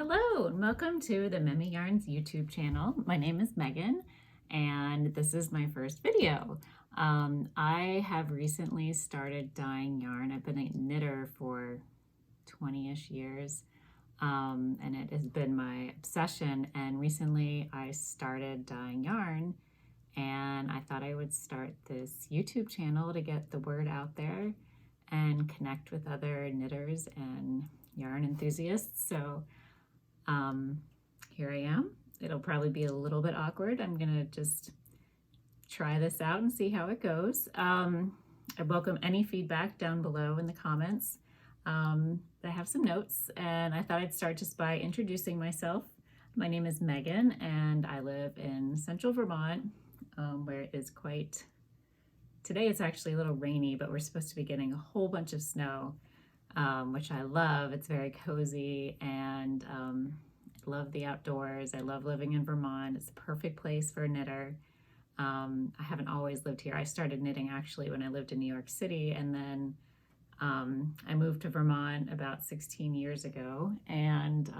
Hello and welcome to the Memi Yarns YouTube channel. My name is Megan and this is my first video. I have recently started dyeing yarn. I've been a knitter for 20-ish years and it has been my obsession, and recently I started dyeing yarn and I thought I would start this YouTube channel to get the word out there and connect with other knitters and yarn enthusiasts. So here I am. It'll probably be a little bit awkward. I'm gonna just try this out and see how it goes. I welcome any feedback down below in the comments. I have some notes and I thought I'd start just by introducing myself. My name is Megan and I live in central Vermont, where it is today it's actually a little rainy, but we're supposed to be getting a whole bunch of snow. Which I love. It's very cozy and I love the outdoors. I love living in Vermont. It's a perfect place for a knitter. I haven't always lived here. I started knitting actually when I lived in New York City, and then I moved to Vermont about 16 years ago, and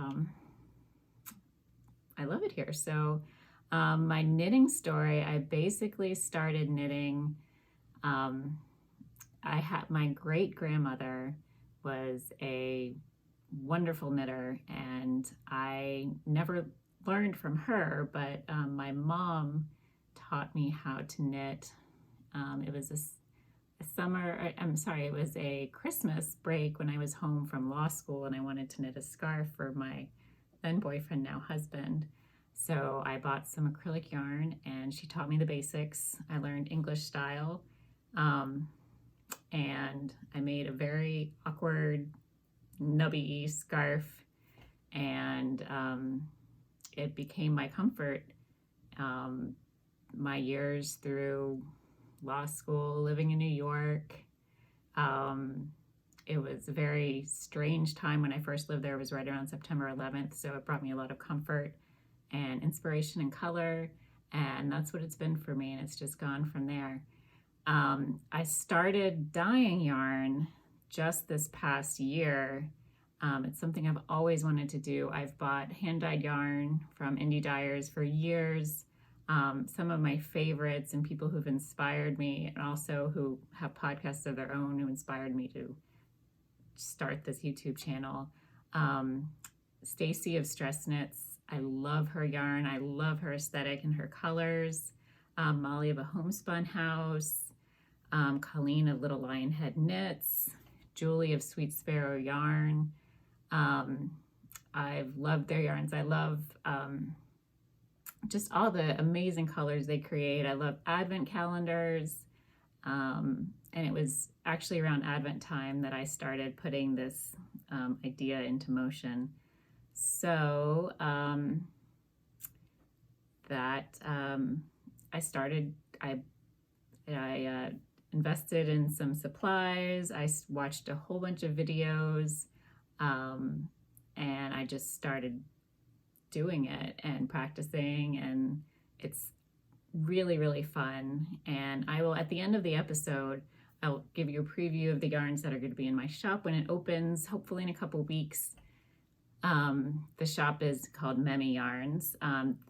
I love it here. So my knitting story, I basically started knitting. My great-grandmother was a wonderful knitter, and I never learned from her, but my mom taught me how to knit. It was it was a Christmas break when I was home from law school and I wanted to knit a scarf for my then boyfriend, now husband. So I bought some acrylic yarn and she taught me the basics. I learned English style. And I made a very awkward nubby scarf, and it became my comfort. My years through law school, living in New York, it was a very strange time when I first lived there. It was right around September 11th, so it brought me a lot of comfort and inspiration and color, and that's what it's been for me, and it's just gone from there. I started dyeing yarn just this past year. It's something I've always wanted to do. I've bought hand-dyed yarn from indie dyers for years. Some of my favorites and people who've inspired me, and also who have podcasts of their own, who inspired me to start this YouTube channel. Stacy of Stress Knits. I love her yarn. I love her aesthetic and her colors. Molly of a Homespun House. Colleen of Littlelionhead Knits, Julie of Sweet Sparrow Yarn. I've loved their yarns. I love just all the amazing colors they create. I love advent calendars. And it was actually around Advent time that I started putting this idea into motion. So I invested in some supplies. I watched a whole bunch of videos, and I just started doing it and practicing, and it's really, really fun. And I will, at the end of the episode, I'll give you a preview of the yarns that are going to be in my shop when it opens, hopefully in a couple weeks. The shop is called Memi Yarns.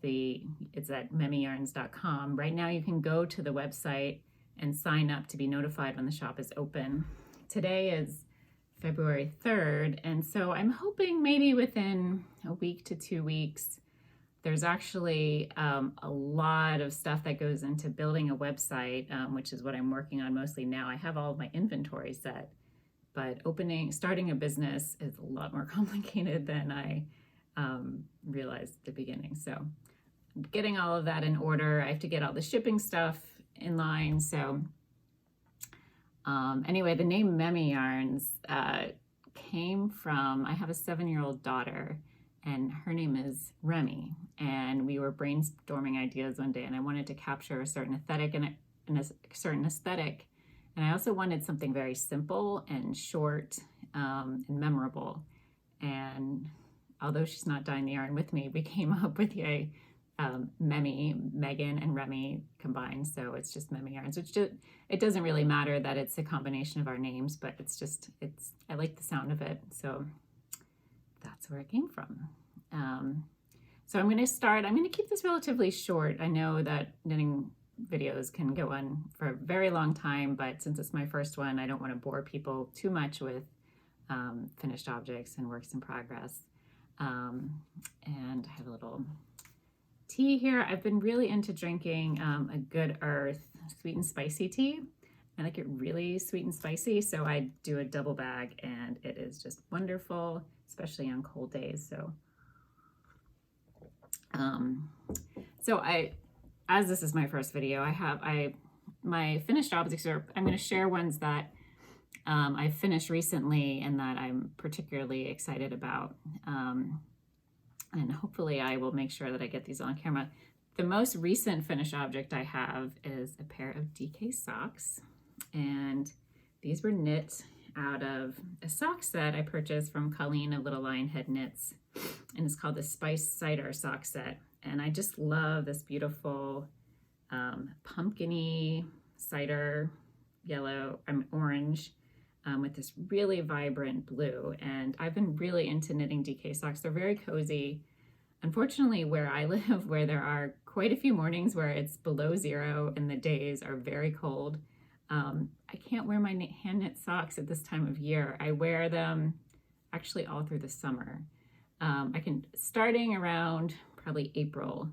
It's at memiyarns.com. Right now you can go to the website and sign up to be notified when the shop is open. Today is February 3rd, and so I'm hoping maybe within a week to 2 weeks. There's actually a lot of stuff that goes into building a website, which is what I'm working on mostly now. I have all of my inventory set, but starting a business is a lot more complicated than I realized at the beginning. So getting all of that in order. I have to get all the shipping stuff in line. So anyway, the name Memi Yarns came from, I have a 7-year-old daughter and her name is Remy, and we were brainstorming ideas one day and I wanted to capture a certain aesthetic and I also wanted something very simple and short and memorable. And although she's not dyeing the yarn with me, we came up with the Memi, Megan, and Remy combined. So it's just Memi Yarns, which it doesn't really matter that it's a combination of our names, but I like the sound of it. So that's where it came from. So I'm going to keep this relatively short. I know that knitting videos can go on for a very long time, but since it's my first one, I don't want to bore people too much with finished objects and works in progress. And I have a little tea here. I've been really into drinking a Good Earth sweet and spicy tea. I like it really sweet and spicy, so I do a double bag, and it is just wonderful, especially on cold days. So as this is my first video, my finished objects are, I'm going to share ones that I finished recently and that I'm particularly excited about. And hopefully I will make sure that I get these on camera. The most recent finished object I have is a pair of DK socks. And these were knit out of a sock set I purchased from Colleen of Littlelionhead Knits. And it's called the Spice Cider sock set. And I just love this beautiful pumpkin-y cider yellow, orange, with this really vibrant blue. And I've been really into knitting DK socks. They're very cozy. Unfortunately, where I live, where there are quite a few mornings where it's below 0 and the days are very cold, I can't wear my hand knit socks at this time of year. I wear them actually all through the summer. Starting around probably April,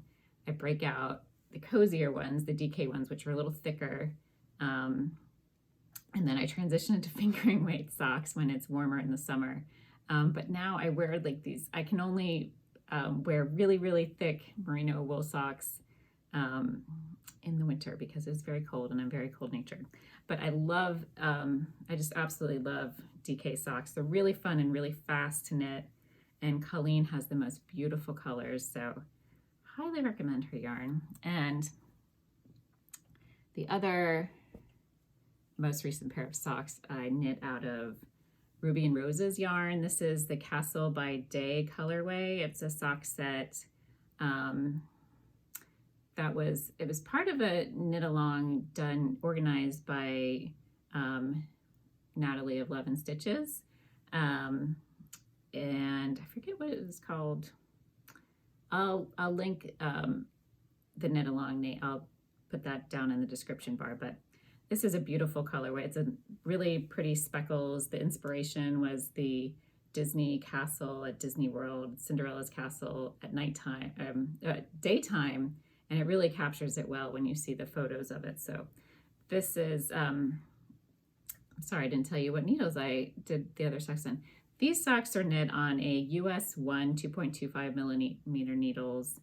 I break out the cozier ones, the DK ones, which are a little thicker. And then I transition into fingering weight socks when it's warmer in the summer. But now I wear like these, I can only wear really, really thick merino wool socks in the winter because it's very cold and I'm very cold natured. But I love, I just absolutely love DK socks. They're really fun and really fast to knit. And Colleen has the most beautiful colors, so highly recommend her yarn. And the other most recent pair of socks I knit out of Ruby and Roses yarn. This is the Castle by Day colorway. It's a sock set it was part of a knit along organized by Natalie of Love and Stitches. And I forget what it was called. I'll link the knit along name. I'll put that down in the description bar, but this is a beautiful colorway. It's a really pretty speckles. The inspiration was the Disney castle at Disney World, Cinderella's castle at nighttime, daytime, and it really captures it well when you see the photos of it. So this is, I'm sorry, I didn't tell you what needles I did the other socks in. These socks are knit on a US 1 2.25 millimeter needles,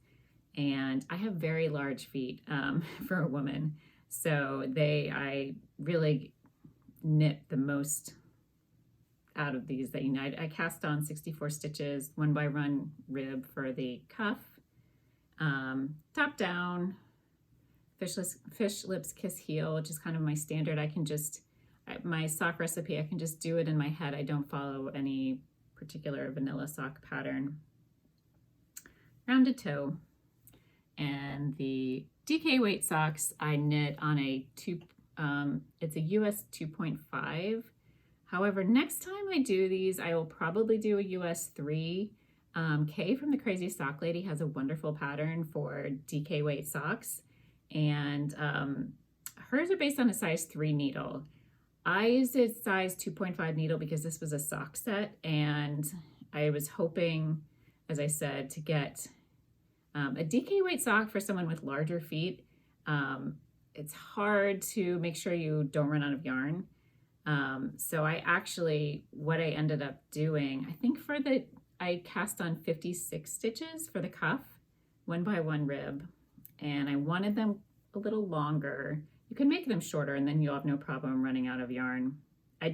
and I have very large feet for a woman. So I really knit the most out of these that I cast on 64 stitches, 1 by 1 rib for the cuff, top down, fish lips kiss heel, which is kind of my standard. My sock recipe, I can just do it in my head. I don't follow any particular vanilla sock pattern. Rounded toe. And the DK weight socks I knit on it's a US 2.5. However, next time I do these, I will probably do a US 3. Kay from the Crazy Sock Lady has a wonderful pattern for DK weight socks, and hers are based on a size 3 needle. I used a size 2.5 needle because this was a sock set, and I was hoping, as I said, to get a DK weight sock for someone with larger feet. It's hard to make sure you don't run out of yarn. So what I ended up doing, I think I cast on 56 stitches for the cuff, 1 by 1 rib, and I wanted them a little longer. You can make them shorter and then you'll have no problem running out of yarn. I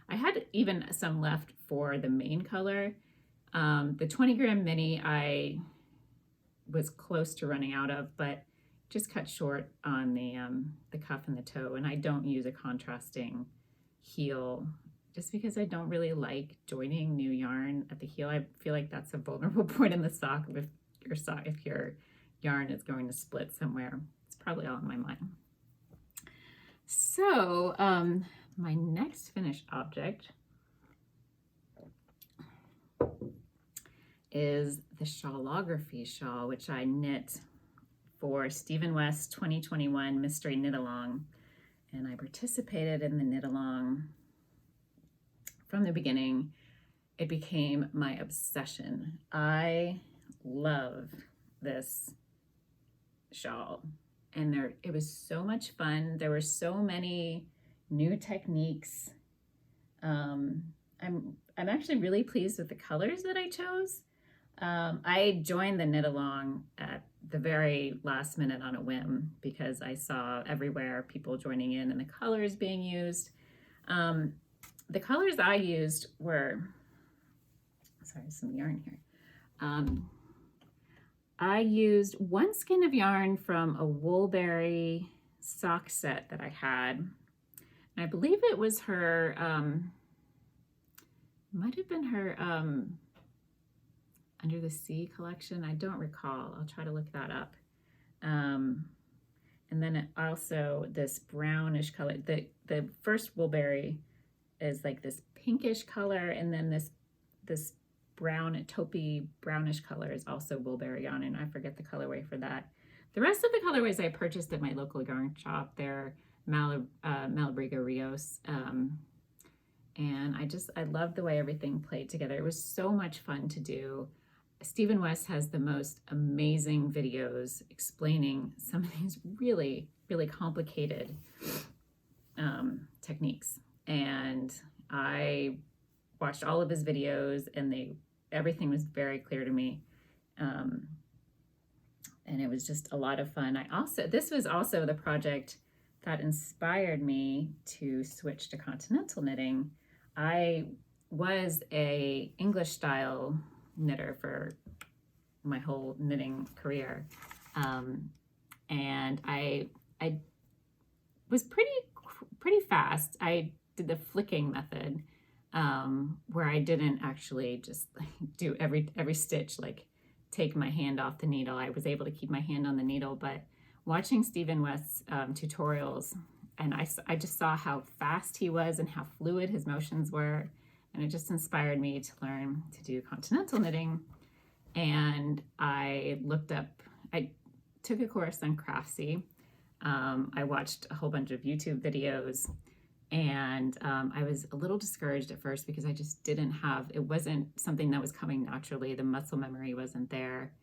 had even some left for the main color. The 20 gram mini I was close to running out of, but just cut short on the cuff and the toe, and I don't use a contrasting heel just because I don't really like joining new yarn at the heel. I feel like that's a vulnerable point in the sock if your yarn is going to split somewhere. It's probably all in my mind. So my next finished object is the Shawlography Shawl, which I knit for Stephen West's 2021 Mystery Knit Along. And I participated in the knit along from the beginning. It became my obsession. I love this shawl, and it was so much fun. There were so many new techniques. I'm actually really pleased with the colors that I chose. I joined the knit along at the very last minute on a whim because I saw everywhere people joining in and the colors being used. The colors I used were, sorry, some yarn here. I used one skein of yarn from a Woolberry sock set that I had. And I believe it was her, might have been her Under the Sea collection. I don't recall. I'll try to look that up. And then also this brownish color. The first Woolberry is like this pinkish color, and then this brown, taupey brownish color is also Woolberry yarn, and I forget the colorway for that. The rest of the colorways I purchased at my local yarn shop. They're Malabrigo Rios. And I loved the way everything played together. It was so much fun to do. Stephen West has the most amazing videos explaining some of these really, really complicated techniques. And I watched all of his videos, and everything was very clear to me. And it was just a lot of fun. This was also the project that inspired me to switch to continental knitting. I was a English style knitter for my whole knitting career. And I was pretty fast. I did the flicking method, where I didn't actually just do every stitch, like take my hand off the needle. I was able to keep my hand on the needle, but watching Stephen West's tutorials, and I just saw how fast he was and how fluid his motions were, and it just inspired me to learn to do continental knitting. And I took a course on Craftsy. I watched a whole bunch of YouTube videos, and I was a little discouraged at first because I just it wasn't something that was coming naturally. The muscle memory wasn't there.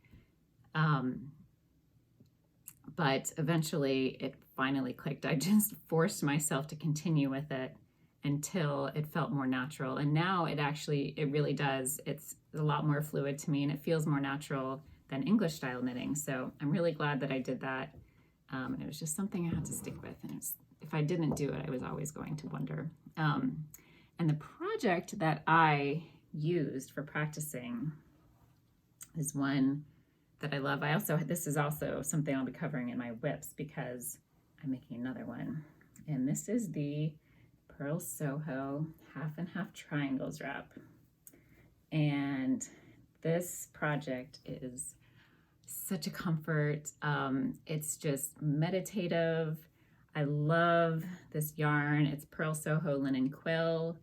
But eventually it finally clicked. I just forced myself to continue with it until it felt more natural. And now it really does. It's a lot more fluid to me, and it feels more natural than English style knitting. So I'm really glad that I did that. And it was just something I had to stick with. And if I didn't do it, I was always going to wonder. And the project that I used for practicing is one that I love. This is also something I'll be covering in my whips because I'm making another one. And this is the Purl Soho half and half triangles wrap. And this project is such a comfort. It's just meditative. I love this yarn. It's Purl Soho linen quill.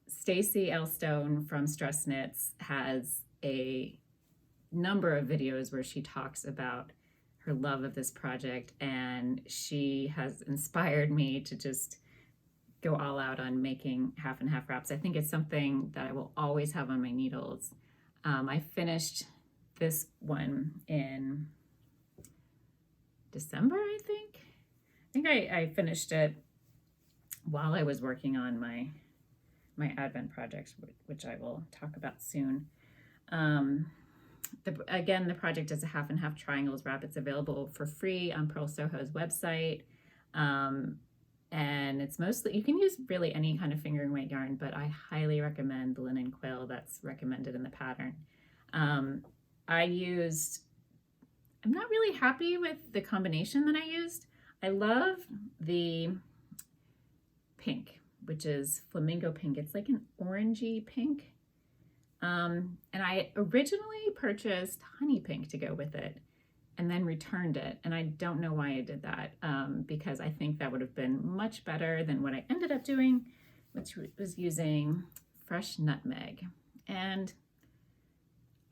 Stacy Elstone from Stress Knits has a number of videos where she talks about her love of this project, and she has inspired me to just go all out on making half and half wraps. I think it's something that I will always have on my needles. I finished this one in December, I think. I finished it while I was working on my Advent projects, which I will talk about soon. Again, the project is a half and half triangles wrap. It's available for free on Purl Soho's website. And it's mostly, you can use really any kind of fingering weight yarn, but I highly recommend the linen quill that's recommended in the pattern. I'm not really happy with the combination that I used. I love the pink, which is flamingo pink. It's like an orangey pink. And I originally purchased honey pink to go with it and then returned it. And I don't know why I did that, because I think that would have been much better than what I ended up doing, which was using fresh nutmeg. And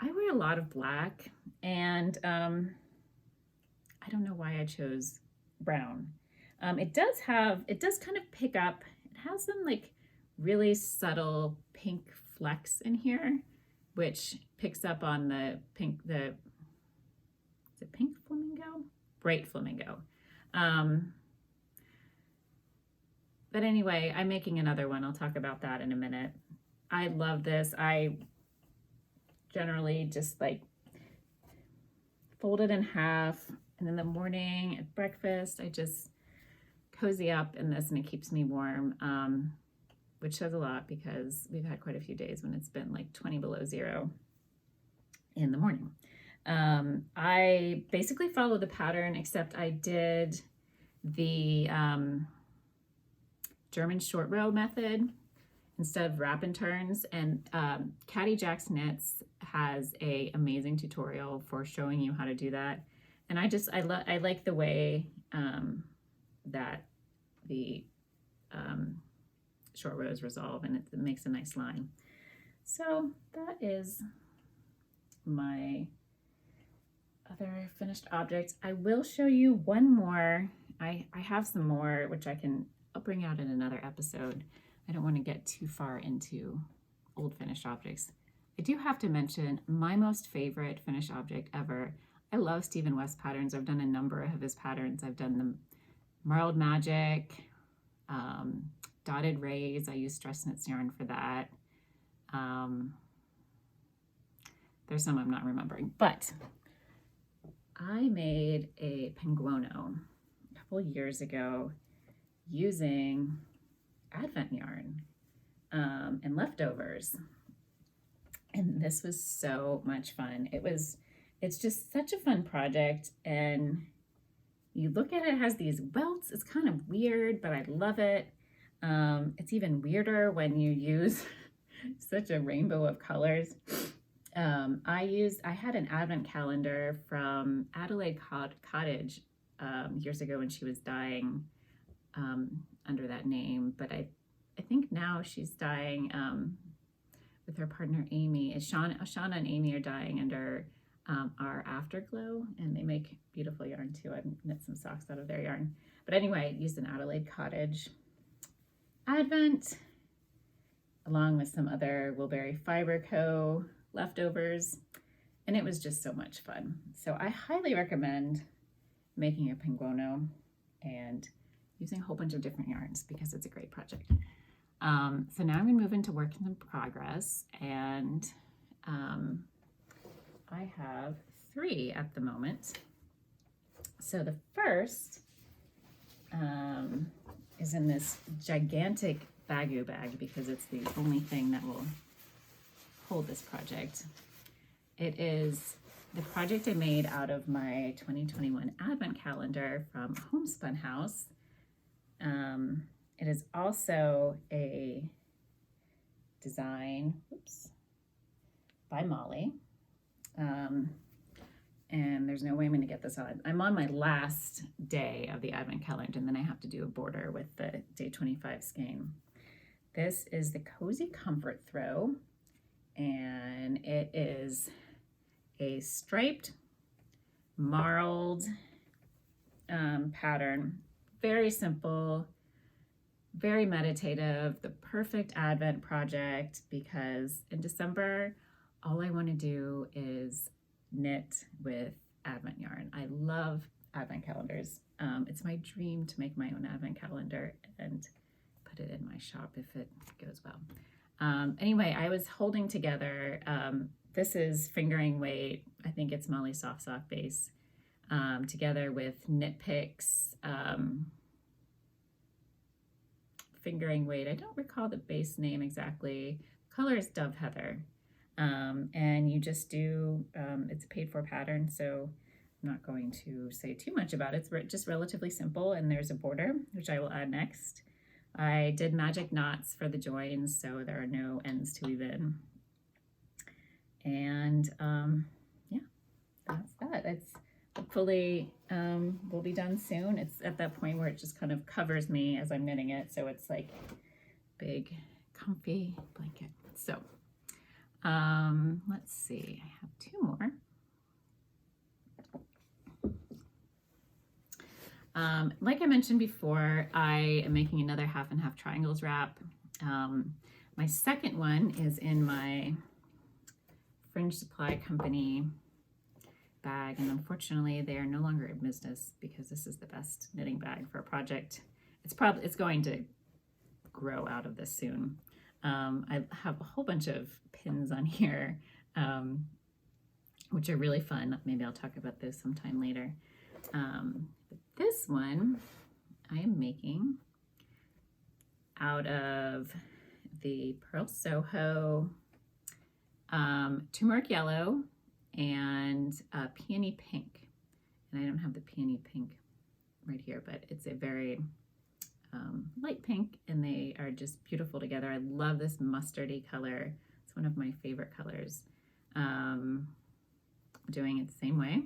I wear a lot of black, and I don't know why I chose brown. It does kind of pick up, it has some like really subtle pink flecks in here, which picks up on the pink, is it pink flamingo? Bright flamingo. But anyway, I'm making another one. I'll talk about that in a minute. I love this. I generally just like fold it in half, and in the morning at breakfast, I just cozy up in this and it keeps me warm, which says a lot because we've had quite a few days when it's been like 20 below zero in the morning. I basically follow the pattern, except I did the German short row method instead of wrap and turns, and Caddy Jack's Knits has a amazing tutorial for showing you how to do that. And I like the way that the short rows resolve, and it makes a nice line. So that is my other finished objects. I will show you one more. I have some more, which I'll bring out in another episode. I don't want to get too far into old finished objects. I do have to mention my most favorite finished object ever. I love Stephen West patterns. I've done a number of his patterns. I've done the Marled Magic, Dotted Rays. I use Stress Knits yarn for that. There's some I'm not remembering, but I made a Penguono a couple years ago using Advent yarn and leftovers. And this was so much fun. It's just such a fun project, and you look at it, it has these welts. It's kind of weird, but I love it. It's even weirder when you use such a rainbow of colors. I had an advent calendar from Adelaide Cottage years ago when she was dyeing under that name, but I think now she's dyeing with her partner Amy. Shauna and Amy are dyeing under our Afterglow, and they make beautiful yarn too. I've knit some socks out of their yarn. But anyway, I used an Adelaide Cottage Advent along with some other Wilberry Fiber Co. leftovers, and it was just so much fun. So I highly recommend making a Penguono and using a whole bunch of different yarns because it's a great project. So now I'm going to move into work in progress, and I have 3 at the moment. So the first is in this gigantic Bagu bag because it's the only thing that will hold this project. It is the project I made out of my 2021 Advent calendar from Homespun House. It is also a design, by Molly. And there's no way I'm going to get this on. I'm on my last day of the Advent calendar, and then I have to do a border with the day 25 skein. This is the Cozy Comfort Throw, and it is a striped, marled pattern. Very simple, very meditative, the perfect Advent project because in December, all I want to do is knit with Advent yarn. I love Advent calendars. It's my dream to make my own Advent calendar and put it in my shop if it goes well. Anyway, I was holding together, this is fingering weight, I think it's Molly Soft Sock base, together with Knit Picks, fingering weight. I don't recall the base name exactly. Color is Dove Heather. And you just do, it's a paid for pattern, so I'm not going to say too much about it. It's just relatively simple, and there's a border, which I will add next. I did magic knots for the joins, so there are no ends to weave in. And yeah, that's that. It's hopefully will be done soon. It's at that point where it just kind of covers me as I'm knitting it, so it's like big, comfy blanket. So let's see, I have 2 more. Like I mentioned before, I am making another half and half triangles wrap. My second one is in my Fringe Supply Company bag, and unfortunately they are no longer in business because this is the best knitting bag for a project. It's going to grow out of this soon. I have a whole bunch of pins on here, which are really fun. Maybe I'll talk about those sometime later. But this one I am making out of the Pearl Soho, turmeric yellow, and peony pink. And I don't have the peony pink right here, but it's a very light pink, and they are just beautiful together. I love this mustardy color. It's one of my favorite colors. Doing it the same way.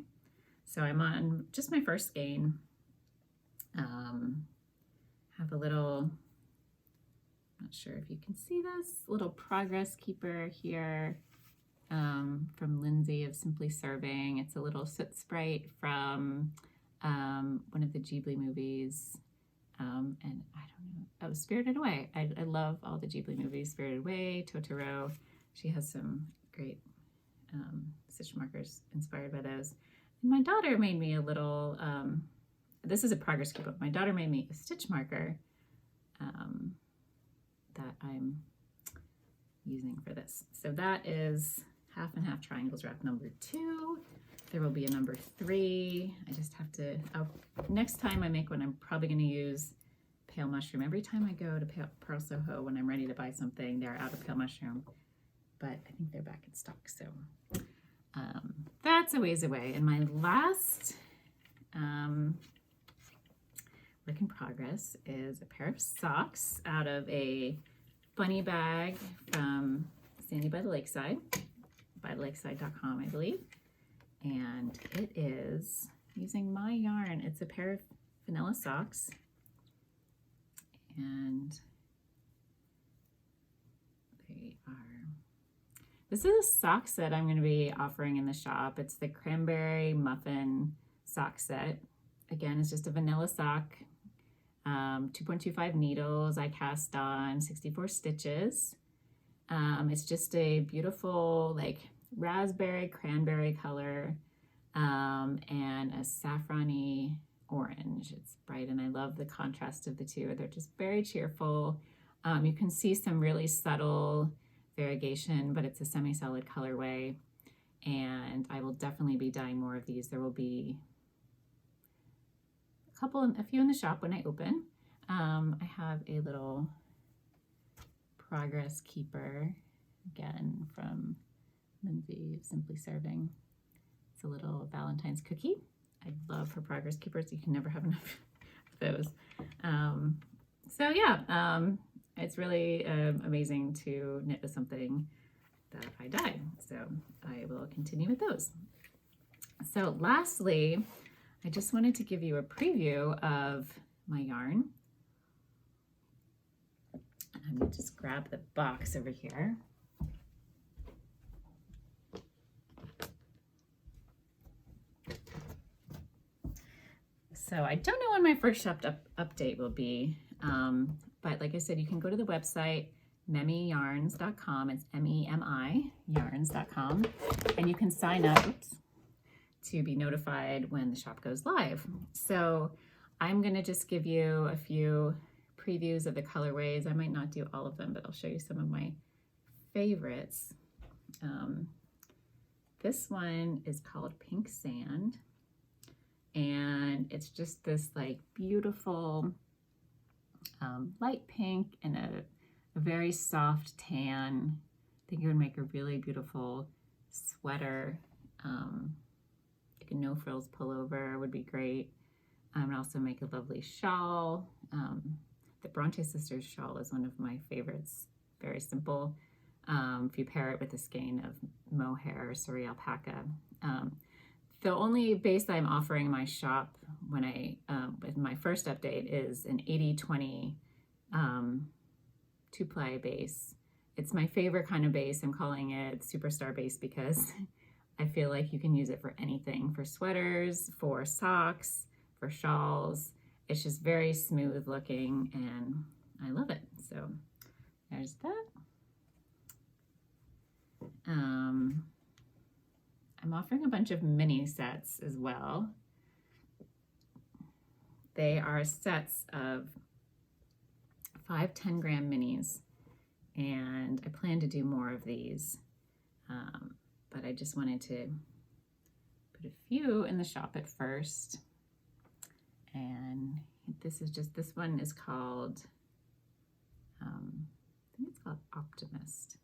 So I'm on just my first skein. Have a little, not sure if you can see this, little progress keeper here from Lindsay of Simply Serving. It's a little soot sprite from one of the Ghibli movies. And I don't know, oh, Spirited Away. I love all the Ghibli movies, Spirited Away, Totoro. She has some great stitch markers inspired by those. And my daughter made me a little, this is a progress keeper. My daughter made me a stitch marker that I'm using for this. So that is half and half triangles wrap number 2. There will be a number 3. I just have to, next time I make one, I'm probably going to use pale mushroom. Every time I go to Pearl Soho, when I'm ready to buy something, they're out of pale mushroom, but I think they're back in stock. So that's a ways away. And my last work in progress is a pair of socks out of a bunny bag from Sandy by the Lakeside, bylakeside.com, I believe. And it is using my yarn. It's a pair of vanilla socks. And they are, this is a sock set I'm going to be offering in the shop. It's the Cranberry Muffin sock set. Again, it's just a vanilla sock, 2.25 needles. I cast on 64 stitches. It's just a beautiful like raspberry cranberry color and a saffrony orange. It's bright, and I love the contrast of the two. They're just very cheerful. You can see some really subtle variegation, but it's a semi-solid colorway, and I will definitely be dyeing more of these. There will be a few in the shop when I open. I have a little progress keeper, again from Lindsay of Simply Serving. It's a little Valentine's cookie. I love her progress keepers. You can never have enough of those. So yeah, it's really amazing to knit with something that I dye. So I will continue with those. So lastly, I just wanted to give you a preview of my yarn. I'm going to just grab the box over here. So I don't know when my first shop update will be, but like I said, you can go to the website, memiyarns.com. It's MEMI yarns.com, and you can sign up to be notified when the shop goes live. So I'm going to just give you a few previews of the colorways. I might not do all of them, but I'll show you some of my favorites. This one is called Pink Sand, and it's just this like beautiful light pink and a very soft tan. I think it would make a really beautiful sweater. Like a no frills pullover would be great. And also make a lovely shawl. The Bronte sisters shawl is one of my favorites. Very simple. If you pair it with a skein of mohair or suri alpaca. The only base that I'm offering in my shop when with my first update is an 80-20 2-ply base. It's my favorite kind of base. I'm calling it Superstar Base because I feel like you can use it for anything, for sweaters, for socks, for shawls. It's just very smooth looking and I love it. So there's that. I'm offering a bunch of mini sets as well. They are sets of 5 10-gram minis, and I plan to do more of these, but I just wanted to put a few in the shop at first. And this one is called, I think it's called Optimist.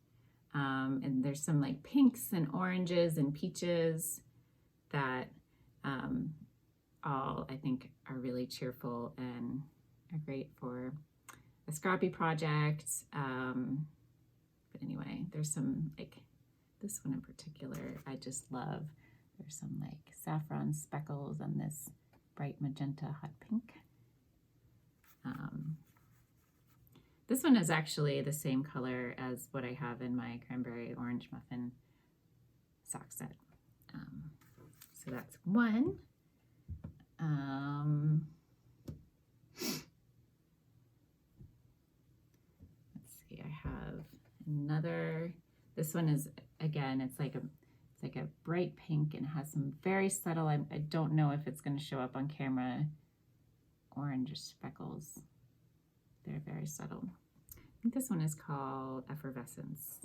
And there's some like pinks and oranges and peaches that all I think are really cheerful and are great for a scrappy project. But anyway, there's some, like this one in particular I just love. There's some like saffron speckles on this bright magenta hot pink. This one is actually the same color as what I have in my Cranberry Orange Muffin sock set. So that's one. Let's see, I have another. This one is, again, it's like a bright pink and has some very subtle, I don't know if it's going to show up on camera, orange dropping They're very subtle. I think this one is called Effervescence.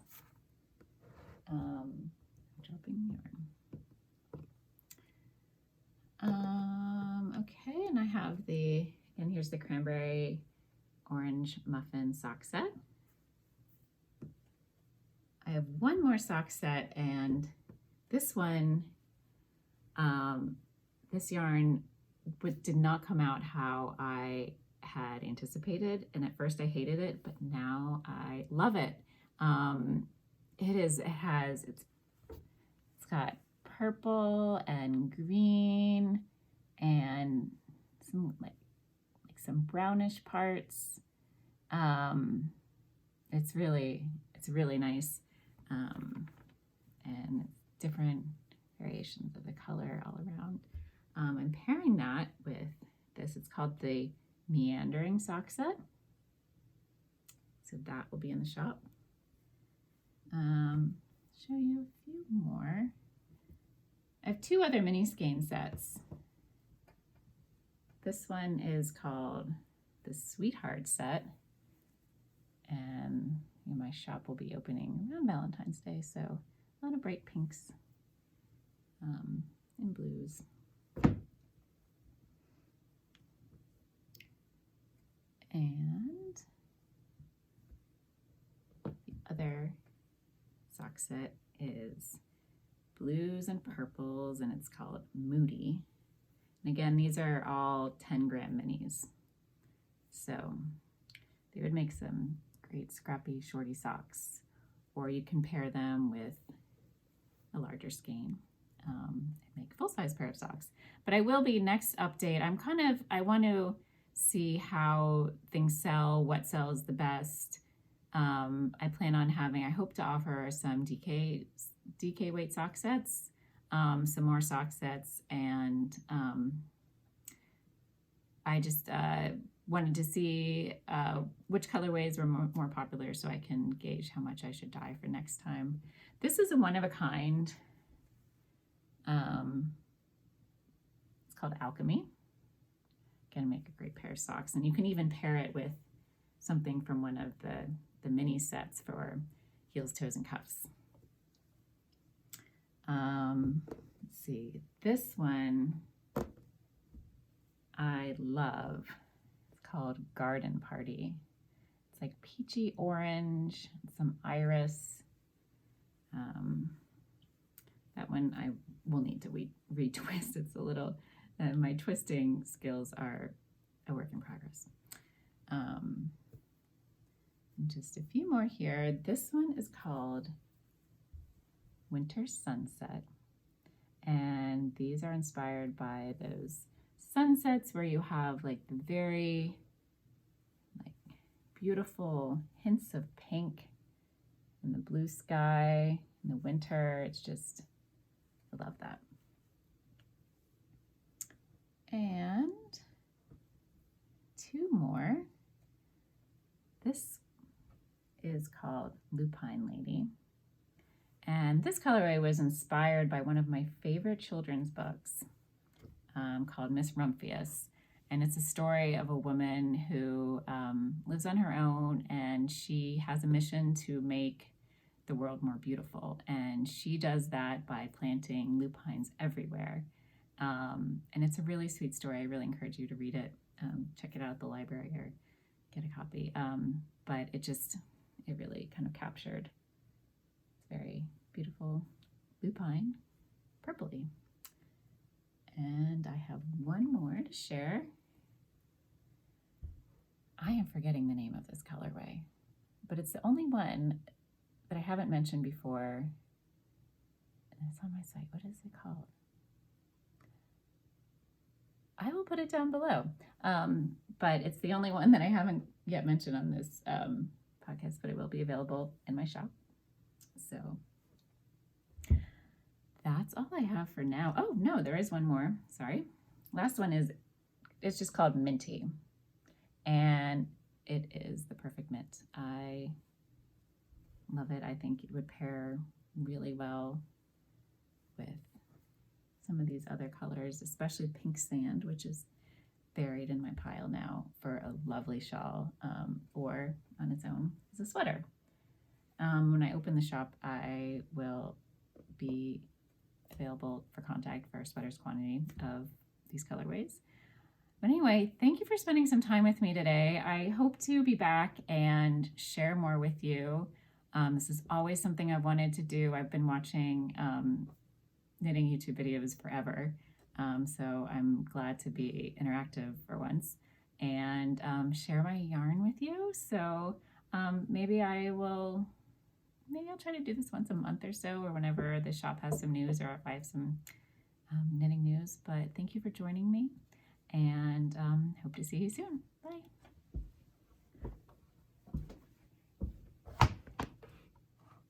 Dropping yarn. Okay, and I have and here's the Cranberry Orange Muffin sock set. I have one more sock set, and this one, this yarn did not come out how I had anticipated, and at first I hated it, but now I love it. It's got purple and green and some like some brownish parts. It's really nice, and different variations of the color all around. I'm pairing that with this. It's called the Meandering sock set. So that will be in the shop. Show you a few more. I have 2 other mini skein sets. This one is called the Sweetheart set, and my shop will be opening around Valentine's Day, so a lot of bright pinks and blues. And the other sock set is blues and purples, and it's called Moody. And again, these are all 10-gram minis. So they would make some great scrappy shorty socks, or you can pair them with a larger skein and make a full-size pair of socks. But I will be, next update, I want to see how things sell, what sells the best. I plan on I hope to offer some DK weight sock sets, some more sock sets, and I just wanted to see which colorways were more popular so I can gauge how much I should dye for next time. This is a one-of-a-kind. It's called Alchemy. Gonna make a great pair of socks, and you can even pair it with something from one of the mini sets for heels, toes, and cuffs. Let's see, this one I love. It's called Garden Party. It's like peachy orange, some iris. That one I will need to retwist. It's a little, my twisting skills are a work in progress. Just a few more here. This one is called Winter Sunset, and these are inspired by those sunsets where you have like the very beautiful hints of pink in the blue sky in the winter. It's just I love that. And two more. This is called Lupine Lady. And this colorway was inspired by one of my favorite children's books called Miss Rumphius. And it's a story of a woman who lives on her own, and she has a mission to make the world more beautiful. And she does that by planting lupines everywhere. And it's a really sweet story. I really encourage you to read it. Check it out at the library or get a copy. But it really kind of captured this very beautiful lupine, purpley. And I have one more to share. I am forgetting the name of this colorway, but it's the only one that I haven't mentioned before. And it's on my site. What is it called? I will put it down below. But it's the only one that I haven't yet mentioned on this podcast, but it will be available in my shop. So that's all I have for now. Oh, no, there is one more. Sorry. Last one it's just called Minty. And it is the perfect mint. I love it. I think it would pair really well with some of these other colors, especially pink sand, which is buried in my pile now for a lovely shawl, or on its own as a sweater. When I open the shop, I will be available for contact for a sweater's quantity of these colorways. But anyway, thank you for spending some time with me today. I hope to be back and share more with you. This is always something I've wanted to do. I've been watching knitting YouTube videos forever. So I'm glad to be interactive for once and share my yarn with you. So maybe I'll try to do this once a month or so, or whenever the shop has some news or if I have some knitting news. But thank you for joining me, and hope to see you soon.